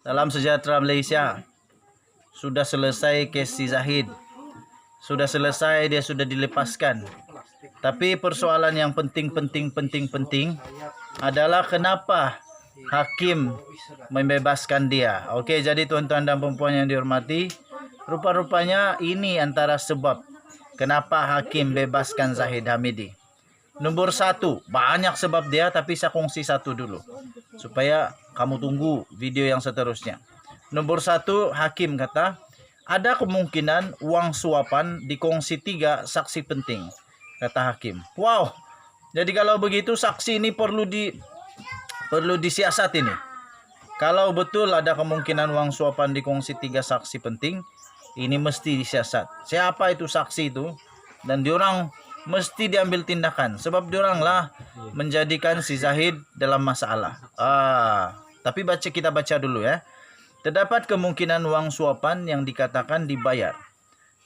Salam sejahtera Malaysia. Sudah selesai kes si Zahid. Sudah selesai, dia sudah dilepaskan. Tapi persoalan yang penting adalah kenapa hakim membebaskan dia. Okey, jadi tuan-tuan dan puan-puan yang dihormati, rupa-rupanya ini antara sebab kenapa hakim bebaskan Zahid Hamidi. Nombor satu, banyak sebab dia, tapi saya kongsi satu dulu supaya kamu tunggu video yang seterusnya. Nombor satu, hakim kata ada kemungkinan uang suapan dikongsi 3 saksi penting, kata hakim. Wow, jadi kalau begitu saksi ini perlu disiasat ini. Kalau betul ada kemungkinan uang suapan dikongsi 3 saksi penting, ini mesti disiasat. Siapa itu saksi itu? Dan diorang mesti diambil tindakan, sebab diorang lah menjadikan si Zahid dalam masalah. Tapi kita baca dulu ya. Terdapat kemungkinan uang suapan yang dikatakan dibayar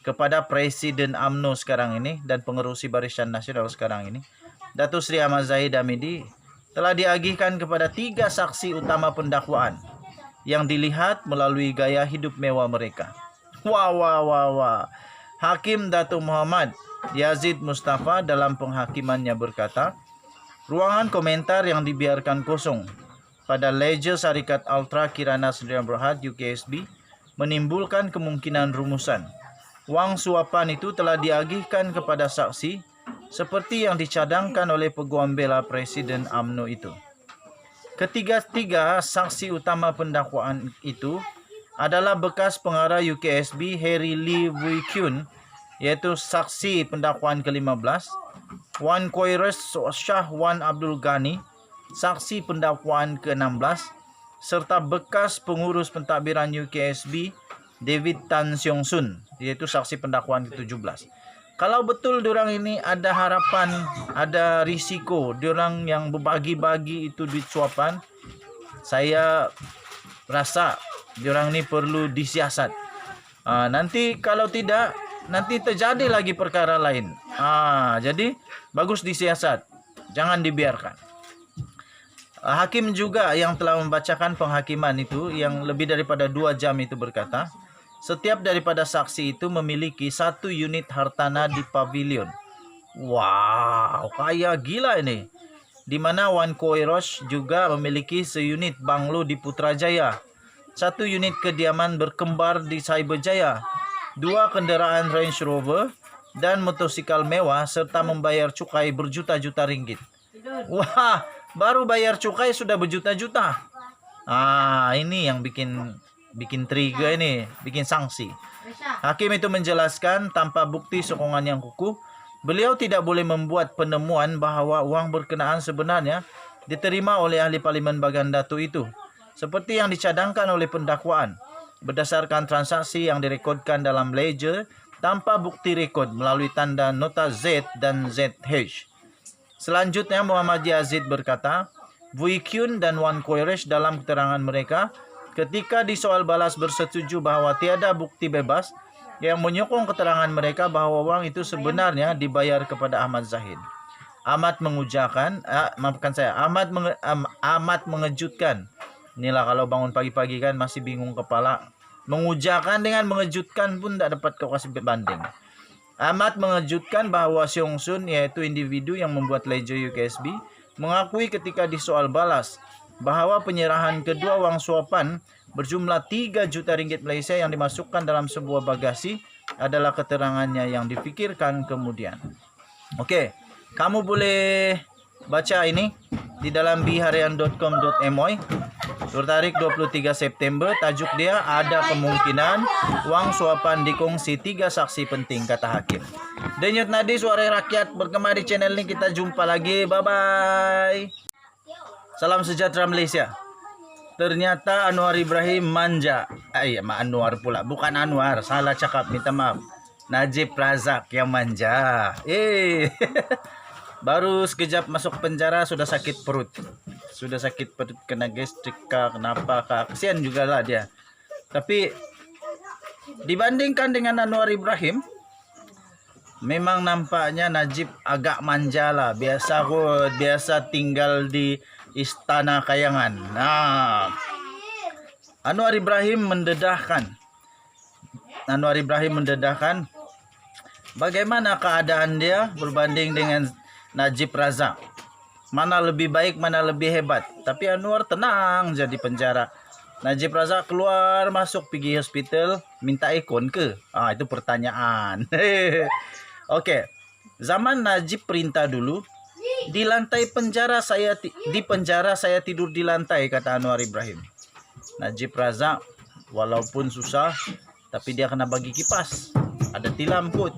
kepada Presiden UMNO sekarang ini dan pengerusi Barisan Nasional sekarang ini, Datuk Seri Ahmad Zahid Hamidi, telah diagihkan kepada 3 saksi utama pendakwaan yang dilihat melalui gaya hidup mewah mereka. Wah. Hakim Datuk Muhammad Yazid Mustafa dalam penghakimannya berkata, ruangan komentar yang dibiarkan kosong pada ledger Syarikat Ultra Kirana Sdn Bhd UKSB menimbulkan kemungkinan rumusan. Wang suapan itu telah diagihkan kepada saksi seperti yang dicadangkan oleh peguam bela Presiden UMNO itu. Ketiga saksi utama pendakwaan itu adalah bekas pengarah UKSB Harry Lee Wui Kyun, yaitu saksi pendakwaan ke-15, Wan Koirus Shah Wan Abdul Ghani, saksi pendakwaan ke-16, serta bekas pengurus pentadbiran UKSB David Tan Siong Sun, yaitu saksi pendakwaan ke-17. Kalau betul diorang ini ada harapan, ada risiko diorang yang berbagi-bagi itu duit suapan, saya rasa diorang ini perlu disiasat. Nanti kalau tidak, nanti terjadi lagi perkara lain. Jadi bagus disiasat, jangan dibiarkan. Hakim juga yang telah membacakan penghakiman itu yang lebih daripada 2 jam itu berkata, setiap daripada saksi itu memiliki 1 unit hartanah di pavilion. Wow, kaya gila ini. Di mana Wan Koirosh juga memiliki seunit banglo di Putrajaya, 1 unit kediaman berkembar di Cyberjaya, 2 kenderaan Range Rover dan motosikal mewah, serta membayar cukai berjuta-juta ringgit. Wah, baru bayar cukai sudah berjuta-juta. Ini yang bikin trigger ini, bikin sanksi. Hakim itu menjelaskan tanpa bukti sokongan yang kukuh, beliau tidak boleh membuat penemuan bahawa uang berkenaan sebenarnya diterima oleh ahli Parlimen Bagan Datuk itu, seperti yang dicadangkan oleh pendakwaan, berdasarkan transaksi yang direkodkan dalam ledger tanpa bukti rekod melalui tanda nota Z dan ZH. Selanjutnya Muhammad Yazid berkata, Wui Kyun dan Wan Koiresh dalam keterangan mereka ketika disoal balas bersetuju bahawa tiada bukti bebas yang menyokong keterangan mereka bahawa wang itu sebenarnya dibayar kepada Ahmad Zahid. Amat mengejutkan. Inilah kalau bangun pagi-pagi kan masih bingung kepala. Mengujakan dengan mengejutkan pun tak dapat kau kasih banding. Amat mengejutkan bahawa Siong Sun, yaitu individu yang membuat ledger UKSB, mengakui ketika disoal balas bahawa penyerahan kedua wang suapan berjumlah 3 juta ringgit Malaysia yang dimasukkan dalam sebuah bagasi adalah keterangannya yang difikirkan kemudian. Okey, kamu boleh baca ini di dalam biharian.com.my bertarik 23 September. Tajuk dia, ada kemungkinan wang suapan dikongsi 3 saksi penting, kata hakim. Denyut nadi suara rakyat bergema di channel ini. Kita jumpa lagi. Bye-bye. Salam sejahtera Malaysia. Ternyata Anwar Ibrahim manja. Anwar pula. Bukan Anwar. Salah cakap. Minta maaf. Najib Razak yang manja. Baru sekejap masuk penjara sudah sakit perut. Kena gastrik kah, kenapa kah. Kesian juga lah dia. Tapi dibandingkan dengan Anwar Ibrahim, memang nampaknya Najib agak manja lah. Biasa tinggal di Istana Kayangan. Anwar Ibrahim mendedahkan bagaimana keadaan dia berbanding dengan Najib Razak. Mana lebih baik, mana lebih hebat. Tapi Anwar tenang jadi penjara. Najib Razak keluar masuk pergi hospital, minta ikon ke? Itu pertanyaan. Okey. Zaman Najib perintah dulu, di lantai penjara saya tidur di lantai, kata Anwar Ibrahim. Najib Razak walaupun susah tapi dia kena bagi kipas. Ada tilam put.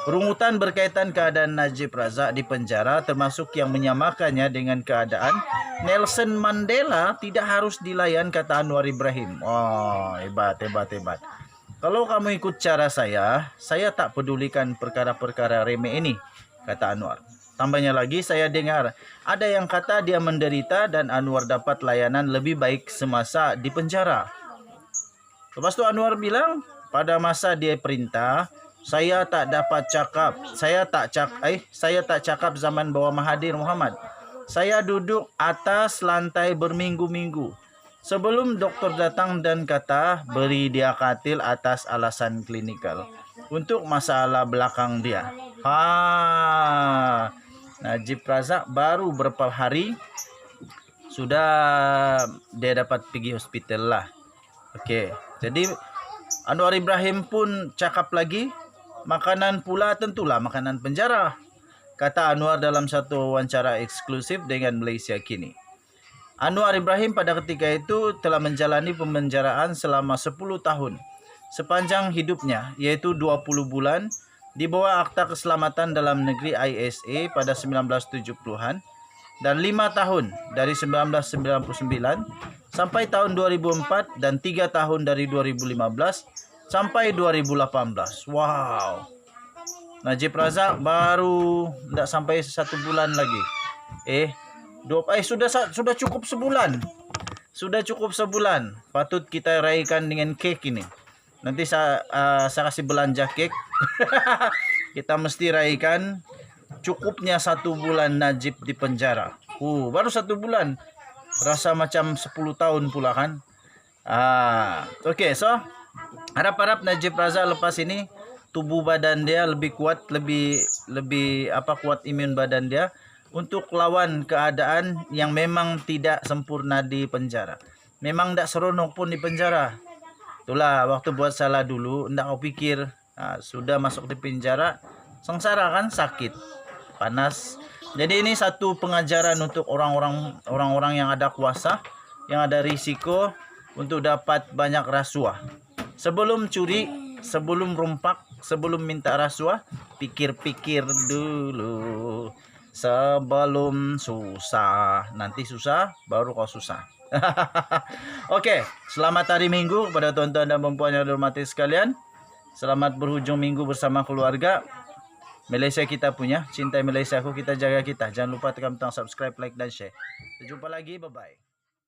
Rungutan berkaitan keadaan Najib Razak di penjara termasuk yang menyamakannya dengan keadaan Nelson Mandela tidak harus dilayan, kata Anwar Ibrahim. Hebat. Kalau kamu ikut cara saya tak pedulikan perkara-perkara remeh ini, kata Anwar. Tambahnya lagi, saya dengar ada yang kata dia menderita dan Anwar dapat layanan lebih baik semasa di penjara. Lepas tu Anwar bilang, pada masa dia perintah, saya tak cakap zaman bawah Mahathir Mohamad. Saya duduk atas lantai berminggu-minggu. Sebelum doktor datang dan kata beri dia katil atas alasan klinikal untuk masalah belakang dia. Najib Razak baru berapa hari sudah dia dapat pergi hospital lah. Okey. Jadi Anwar Ibrahim pun cakap lagi, makanan pula tentulah makanan penjara, kata Anwar dalam satu wawancara eksklusif dengan Malaysia Kini. Anwar Ibrahim pada ketika itu telah menjalani pemenjaraan selama 10 tahun sepanjang hidupnya, iaitu 20 bulan di bawah Akta Keselamatan Dalam Negeri ISA pada 1970-an dan 5 tahun dari 1999 sampai tahun 2004 dan 3 tahun dari 2015 sampai 2018. Wow. Najib Razak baru tidak sampai 1 bulan lagi. Sudah cukup sebulan. Sudah cukup sebulan. Patut kita raikan dengan kek ini. Nanti saya kasih belanja kek. Kita mesti raikan cukupnya 1 bulan Najib di penjara. Baru 1 bulan. Rasa macam 10 tahun pula kan. Okey, so harap-harap Najib Razak lepas ini tubuh badan dia lebih kuat, lebih kuat imun badan dia untuk lawan keadaan yang memang tidak sempurna di penjara. Memang tak seronok pun di penjara. Itulah waktu buat salah dulu, ndak kau pikir sudah masuk di penjara, sengsara kan, sakit, panas. Jadi ini satu pengajaran untuk orang-orang yang ada kuasa, yang ada risiko untuk dapat banyak rasuah. Sebelum curi, sebelum rompak, sebelum minta rasuah, pikir-pikir dulu sebelum susah. Nanti susah baru kau susah. Okey, selamat hari Minggu kepada tuan-tuan dan puan-puan yang dihormati sekalian. Selamat berhujung minggu bersama keluarga. Malaysia kita punya, cintai Malaysia aku, kita jaga kita. Jangan lupa tekan butang subscribe, like dan share. Kita jumpa lagi, bye-bye.